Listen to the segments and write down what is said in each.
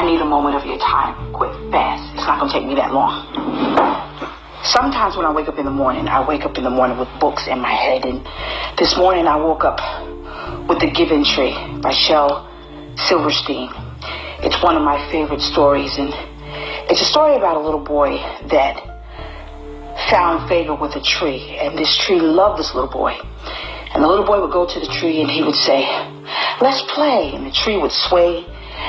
I need a moment of your time, quick, fast. It's not going to take me that long. Sometimes when I wake up in the morning, with books in my head. And this morning I woke up with The Giving Tree by Shel Silverstein. It's one of my favorite stories. And it's a story about a little boy that found favor with a tree. And this tree loved this little boy. And the little boy would go to the tree and he would say, "Let's play." And the tree would sway.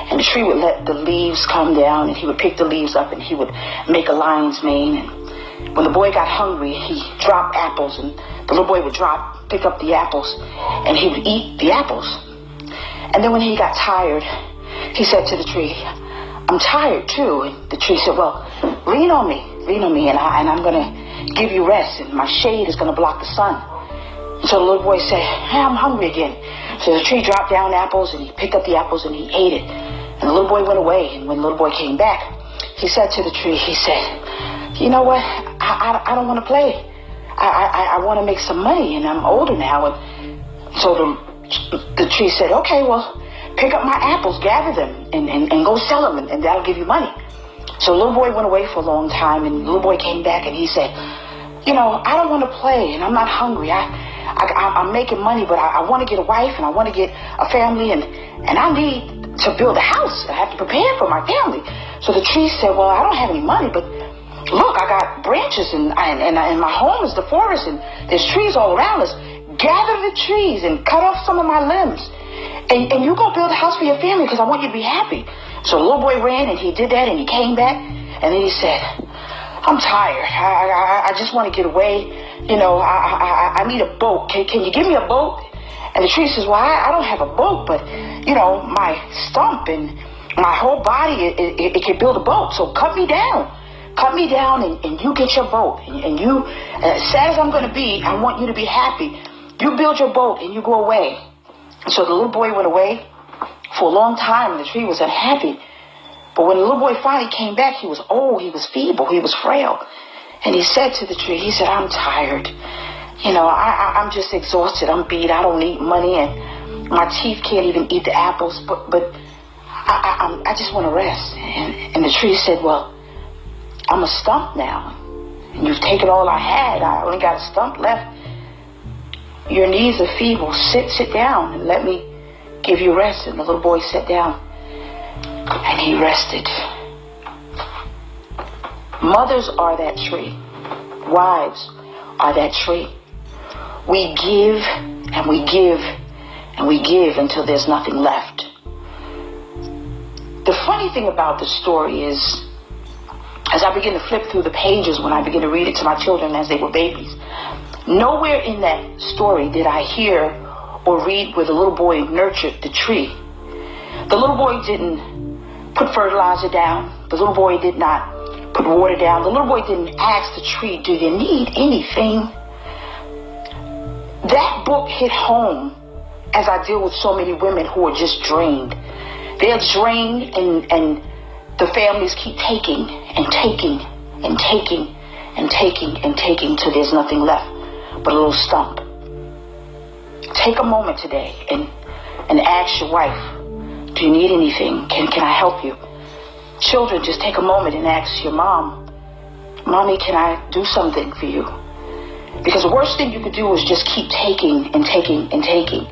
And the tree would let the leaves come down. And he would pick the leaves up and he would make a lion's mane. And when the boy got hungry, he dropped apples. And the little boy would pick up the apples. And he would eat the apples. And then when he got tired, he said to the tree, "I'm tired too." And the tree said, "Well, lean on me, and I'm going to give you rest. And my shade is going to block the sun." And so the little boy said, "Hey, I'm hungry again." So the tree dropped down apples and he picked up the apples and he ate it. And the little boy went away. And when the little boy came back, he said to the tree, he said, "You know what? I don't want to play. I want to make some money and I'm older now." And so the tree said, "Okay, well, pick up my apples, gather them and go sell them and that'll give you money." So the little boy went away for a long time and the little boy came back and he said, "You know, I don't want to play and I'm not hungry. I'm making money, but I want to get a wife and I want to get a family and I need to build a house. I have to prepare for my family." So the tree said, "Well, I don't have any money, but look, I got branches and my home is the forest and there's trees all around us. Gather the trees and cut off some of my limbs and you go build a house for your family because I want you to be happy." So the little boy ran and he did that and he came back and then he said, "I'm tired. I just want to get away. You know, I need a boat. Can you give me a boat?" And the tree says, "Well, I don't have a boat, but, you know, my stump and my whole body, it can build a boat. So cut me down and you get your boat. And you, as sad as I'm going to be, I want you to be happy. You build your boat and you go away." So the little boy went away for a long time and the tree was unhappy. But when the little boy finally came back, he was old, he was feeble, he was frail. And he said to the tree, he said, "I'm tired. You know, I'm just exhausted. I'm beat. I don't need money and my teeth can't even eat the apples. But I just want to rest." And the tree said, "Well, I'm a stump now. And you've taken all I had. I only got a stump left. Your knees are feeble. Sit down and let me give you rest." And the little boy sat down and he rested. Mothers are that tree. Wives are that tree. We give and we give and we give until there's nothing left. The funny thing about the story is, as I begin to flip through the pages when I begin to read it to my children as they were babies, nowhere in that story did I hear or read where the little boy nurtured the tree. The little boy didn't put fertilizer down. The little boy did not put water down. The little boy didn't ask the tree, "Do you need anything?" That book hit home as I deal with so many women who are just drained. They're drained and the families keep taking and taking and taking and taking and taking till there's nothing left but a little stump. Take a moment today and ask your wife, "Do you need anything? Can I help you?" Children, just take a moment and ask your mom, "Mommy, can I do something for you?" Because the worst thing you could do is just keep taking and taking and taking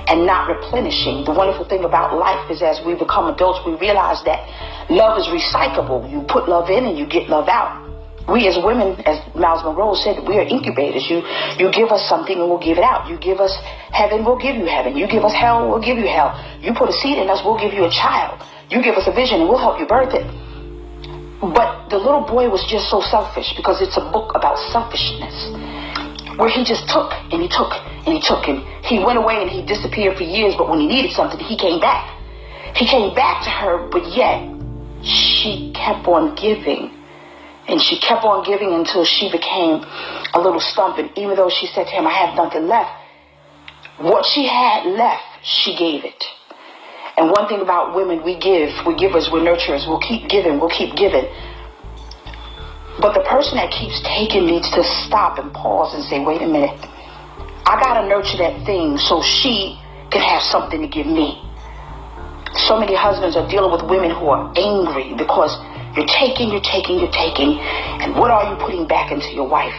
and not replenishing. The wonderful thing about life is as we become adults, we realize that love is recyclable. You put love in and you get love out. We as women, as Miles Monroe said, we are incubators. You give us something and we'll give it out. You give us heaven, we'll give you heaven. You give us hell, we'll give you hell. You put a seed in us, we'll give you a child. You give us a vision and we'll help you birth it. But the little boy was just so selfish, because it's a book about selfishness, where he just took and he took and he took and he went away and he disappeared for years. But when he needed something, he came back. He came back to her, but yet she kept on giving. And she kept on giving until she became a little stump. And even though she said to him, "I have nothing left," what she had left, she gave it. And one thing about women, we're givers, we're nurturers. We'll keep giving, we'll keep giving. But the person that keeps taking needs to stop and pause and say, "Wait a minute. I got to nurture that thing so she can have something to give me." So many husbands are dealing with women who are angry because you're taking. And what are you putting back into your wife?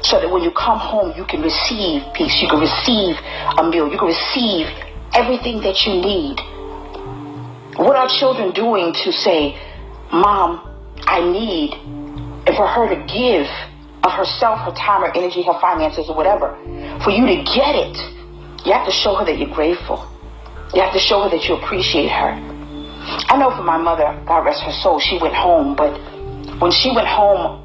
So that when you come home, you can receive peace. You can receive a meal. You can receive everything that you need. What are children doing to say, Mom, I need, and for her to give of herself, her time, her energy, her finances, or whatever, for you to get it, you have to show her that you're grateful. You have to show her that you appreciate her. I know for my mother, God rest her soul, she went home, but when she went home,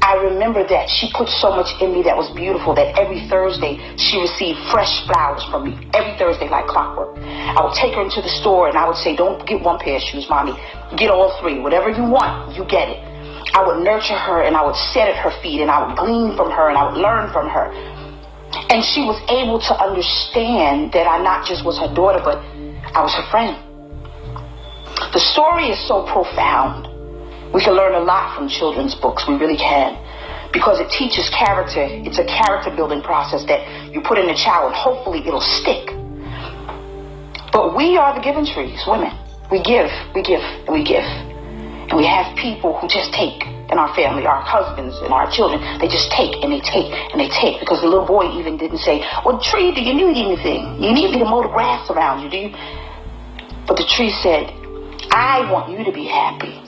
I remember that she put so much in me that was beautiful, that every Thursday she received fresh flowers from me. Every Thursday, like clockwork. I would take her into the store and I would say, don't get one pair of shoes, Mommy. Get all three. Whatever you want, you get it. I would nurture her and I would sit at her feet and I would glean from her and I would learn from her. And she was able to understand that I not just was her daughter, but I was her friend. The story is so profound. We can learn a lot from children's books. We really can. Because it teaches character. It's a character building process that you put in a child and hopefully it'll stick. But we are the giving trees, women. We give, and we give. And we have people who just take in our family, our husbands and our children. They just take and they take and they take. Because the little boy even didn't say, well, tree, do you need anything? You need me to mow the grass around you, do you? But the tree said, I want you to be happy.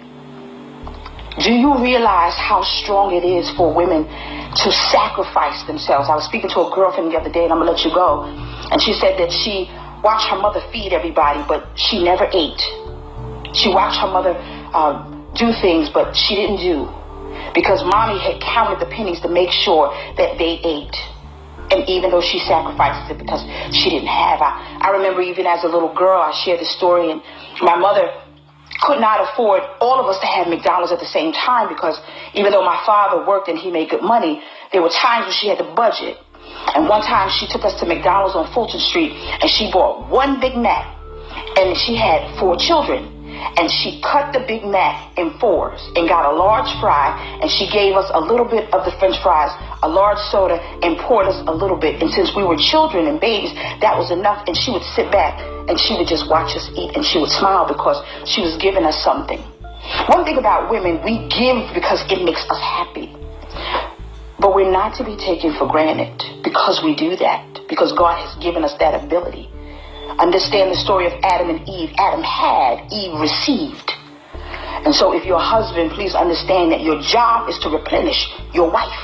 Do you realize how strong it is for women to sacrifice themselves? I was speaking to a girlfriend the other day, and I'm going to let you go. And she said that she watched her mother feed everybody, but she never ate. She watched her mother do things, but she didn't do. Because Mommy had counted the pennies to make sure that they ate. And even though she sacrificed it because she didn't have. I remember even as a little girl, I shared this story, and my mother could not afford all of us to have McDonald's at the same time, because even though my father worked and he made good money, there were times when she had to budget. And one time she took us to McDonald's on Fulton Street and she bought one Big Mac, and she had 4 children. And she cut the Big Mac in 4s and got a large fry, and she gave us a little bit of the French fries, a large soda, and poured us a little bit. And since we were children and babies, that was enough. And she would sit back and she would just watch us eat, and she would smile because she was giving us something. One thing about women, we give because it makes us happy. But we're not to be taken for granted because we do that, because God has given us that ability. Understand the story of Adam and Eve. Adam had, Eve received. And so if you're a husband, please understand that your job is to replenish your wife.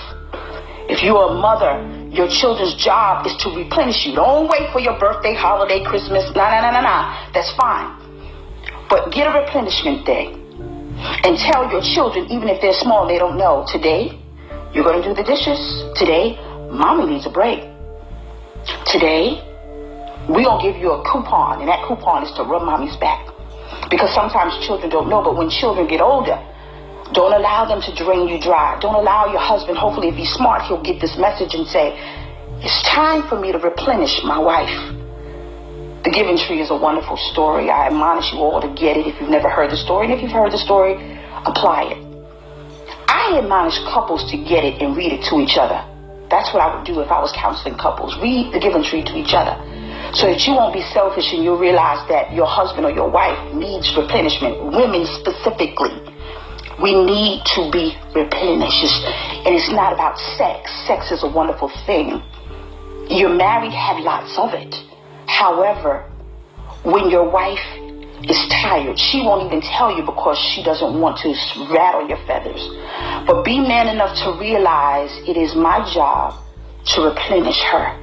If you're a mother, your children's job is to replenish you. Don't wait for your birthday, holiday, Christmas. Nah. That's fine. But get a replenishment day and tell your children, even if they're small, they don't know, today you're going to do the dishes. Today, Mommy needs a break. Today, we're going to give you a coupon, and that coupon is to rub Mommy's back. Because sometimes children don't know, but when children get older, don't allow them to drain you dry. Don't allow your husband, hopefully if he's smart, he'll get this message and say, it's time for me to replenish my wife. The Giving Tree is a wonderful story. I admonish you all to get it if you've never heard the story. And if you've heard the story, apply it. I admonish couples to get it and read it to each other. That's what I would do if I was counseling couples. Read The Giving Tree to each other, so that you won't be selfish and you'll realize that your husband or your wife needs replenishment. Women specifically, we need to be replenished. And it's not about sex. Sex is a wonderful thing. You're married, have lots of it. However, when your wife is tired, she won't even tell you because she doesn't want to rattle your feathers. But be man enough to realize it is my job to replenish her.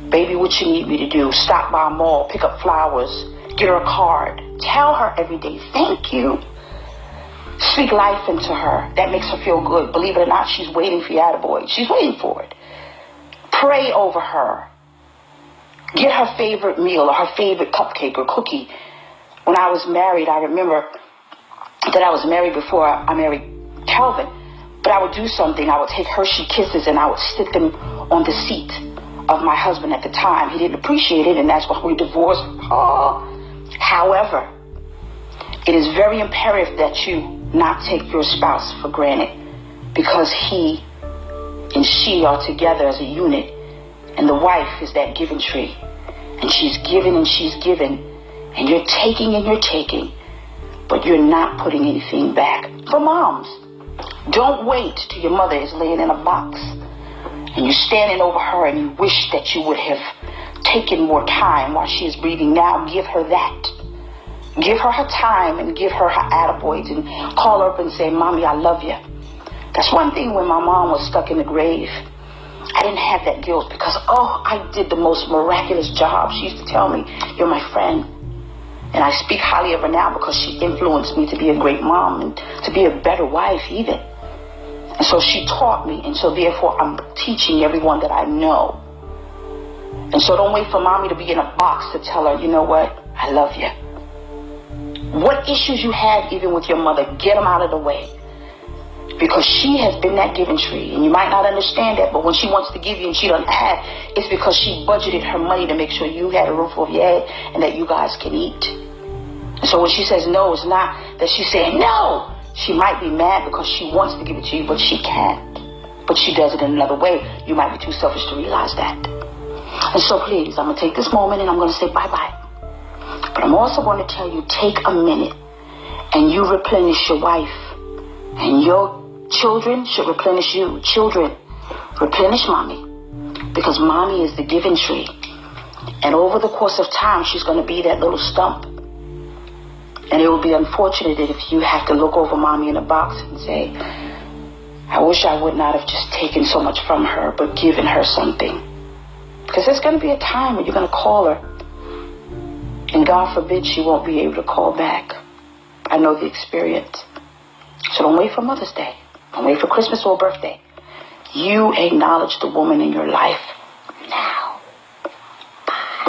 Baby, what you need me to do? Stop by a mall, pick up flowers, get her a card. Tell her every day, thank you. Speak life into her. That makes her feel good. Believe it or not, she's waiting for you, attaboy. She's waiting for it. Pray over her. Get her favorite meal or her favorite cupcake or cookie. When I was married, I remember that I was married before I married Calvin. But I would do something. I would take Hershey Kisses and I would stick them on the seat of my husband at the time. He didn't appreciate it, and that's why we divorced. However, it is very imperative that you not take your spouse for granted, because he and she are together as a unit, and the wife is that giving tree, and she's given and she's given, And you're taking and you're taking, but you're not putting anything back. For moms, don't wait till your mother is laying in a box and you're standing over her and you wish that you would have taken more time while she is breathing. Now give her that. Give her her time and give her her attaboys and call her up and say, Mommy, I love you. That's one thing. When my mom was stuck in the grave, I didn't have that guilt because, I did the most miraculous job. She used to tell me, you're my friend. And I speak highly of her now because she influenced me to be a great mom and to be a better wife even. And so she taught me. And so therefore I'm teaching everyone that I know. And so don't wait for mommy to be in a box to tell her, you know what? I love you. What issues you have even with your mother, get them out of the way. Because she has been that giving tree. And you might not understand that, but when she wants to give you and she doesn't have, it's because she budgeted her money to make sure you had a roof over your head and that you guys can eat. And so when she says no, it's not that she's saying no. She might be mad because she wants to give it to you, but she can't. But she does it in another way. You might be too selfish to realize that. And so please, I'm going to take this moment and I'm going to say bye-bye. But I'm also going to tell you, take a minute and you replenish your wife. And your children should replenish you. Children, replenish mommy. Because mommy is the giving tree. And over the course of time, she's going to be that little stump. And it will be unfortunate if you have to look over mommy in a box and say, I wish I would not have just taken so much from her, but given her something. Because there's going to be a time when you're going to call her. And God forbid she won't be able to call back. I know the experience. So don't wait for Mother's Day. Don't wait for Christmas or birthday. You acknowledge the woman in your life